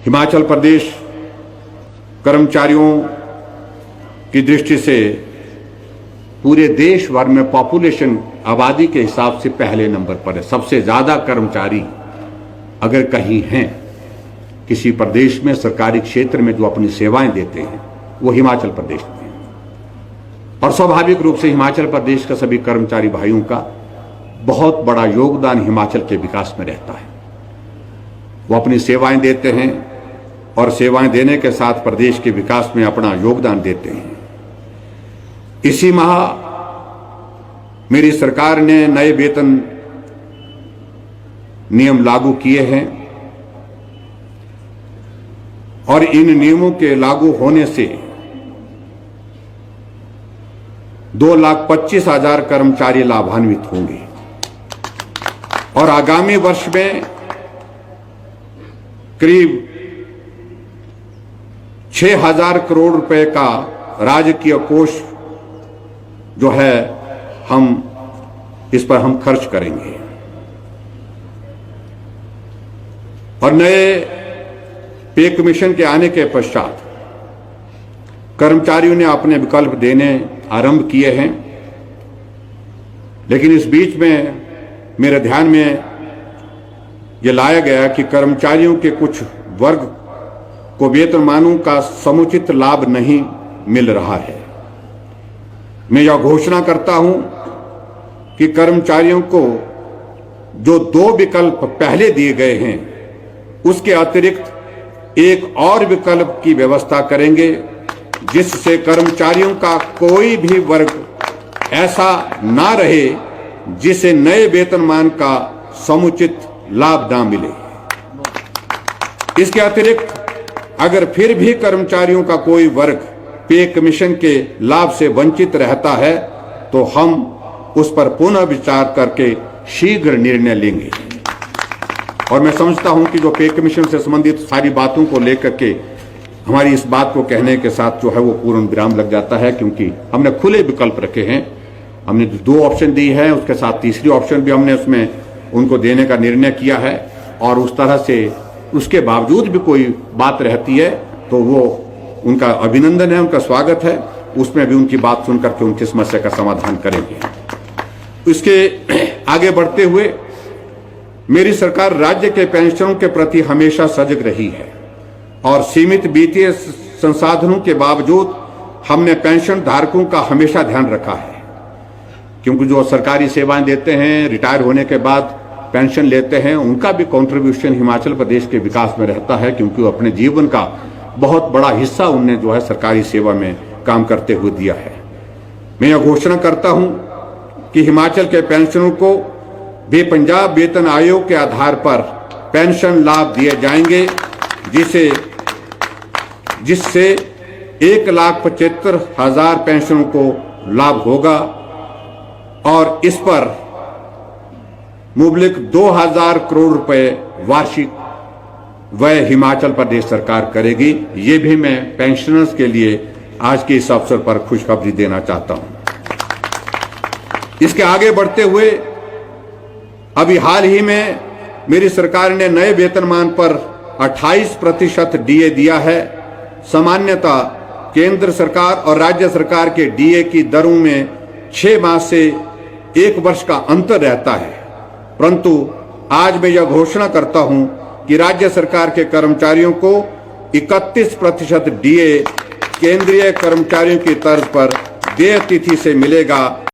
हिमाचल प्रदेश कर्मचारियों की दृष्टि से पूरे देश भर में पॉपुलेशन आबादी के हिसाब से पहले नंबर पर है। सबसे ज्यादा कर्मचारी अगर कहीं हैं किसी प्रदेश में सरकारी क्षेत्र में जो अपनी सेवाएं देते हैं वो हिमाचल प्रदेश में है। और स्वाभाविक रूप से हिमाचल प्रदेश का सभी कर्मचारी भाइयों का बहुत बड़ा योगदान हिमाचल के विकास में रहता है। वो अपनी सेवाएं देते हैं और सेवाएं देने के साथ प्रदेश के विकास में अपना योगदान देते हैं। इसी माह मेरी सरकार ने नए वेतन नियम लागू किए हैं और इन नियमों के लागू होने से 2,25,000 कर्मचारी लाभान्वित होंगे और आगामी वर्ष में करीब 6,000 करोड़ रुपए का राजकीय कोष जो है इस पर हम खर्च करेंगे। और नए पे कमीशन के आने के पश्चात कर्मचारियों ने अपने विकल्प देने आरंभ किए हैं, लेकिन इस बीच में मेरे ध्यान में यह लाया गया कि कर्मचारियों के कुछ वर्ग को वेतनमानों का समुचित लाभ नहीं मिल रहा है। मैं यह घोषणा करता हूं कि कर्मचारियों को जो 2 विकल्प पहले दिए गए हैं उसके अतिरिक्त एक और विकल्प की व्यवस्था करेंगे, जिससे कर्मचारियों का कोई भी वर्ग ऐसा ना रहे जिसे नए वेतनमान का समुचित लाभ ना मिले। इसके अतिरिक्त अगर फिर भी कर्मचारियों का कोई वर्ग पे कमीशन के लाभ से वंचित रहता है तो हम उस पर पुनः विचार करके शीघ्र निर्णय लेंगे। और मैं समझता हूं कि जो पे कमीशन से संबंधित सारी बातों को लेकर के हमारी इस बात को कहने के साथ जो है वो पूर्ण विराम लग जाता है, क्योंकि हमने खुले विकल्प रखे हैं। हमने 2 ऑप्शन दी है, उसके साथ तीसरी ऑप्शन भी हमने उसमें उनको देने का निर्णय किया है। और उस तरह से उसके बावजूद भी कोई बात रहती है तो वो उनका अभिनंदन है, उनका स्वागत है, उसमें भी उनकी बात सुनकर के उनकी समस्या का समाधान करेंगे। इसके आगे बढ़ते हुए मेरी सरकार राज्य के पेंशनरों के प्रति हमेशा सजग रही है और सीमित वित्तीय संसाधनों के बावजूद हमने पेंशन धारकों का हमेशा ध्यान रखा है, क्योंकि जो सरकारी सेवाएं देते हैं, रिटायर होने के बाद पेंशन लेते हैं, उनका भी कंट्रीब्यूशन हिमाचल प्रदेश के विकास में रहता है, क्योंकि वो अपने जीवन का बहुत बड़ा हिस्सा उनने जो है सरकारी सेवा में काम करते हुए दिया है। मैं यह घोषणा करता हूं कि हिमाचल के पेंशनरों को भी पंजाब वेतन आयोग के आधार पर पेंशन लाभ दिए जाएंगे, जिससे 1,75,000 पेंशनरों को लाभ होगा और इस पर मुबलिक 2,000 करोड़ रुपए वार्षिक व्यय हिमाचल प्रदेश सरकार करेगी। ये भी मैं पेंशनर्स के लिए आज के इस अवसर पर खुशखबरी देना चाहता हूं। इसके आगे बढ़ते हुए अभी हाल ही में मेरी सरकार ने नए वेतनमान पर 28% डीए दिया है। सामान्यतः केंद्र सरकार और राज्य सरकार के डीए की दरों में 6 माह से 1 वर्ष का अंतर रहता है, परंतु आज मैं यह घोषणा करता हूं कि राज्य सरकार के कर्मचारियों को 31% डीए केंद्रीय कर्मचारियों की तर्ज पर देय तिथि से मिलेगा।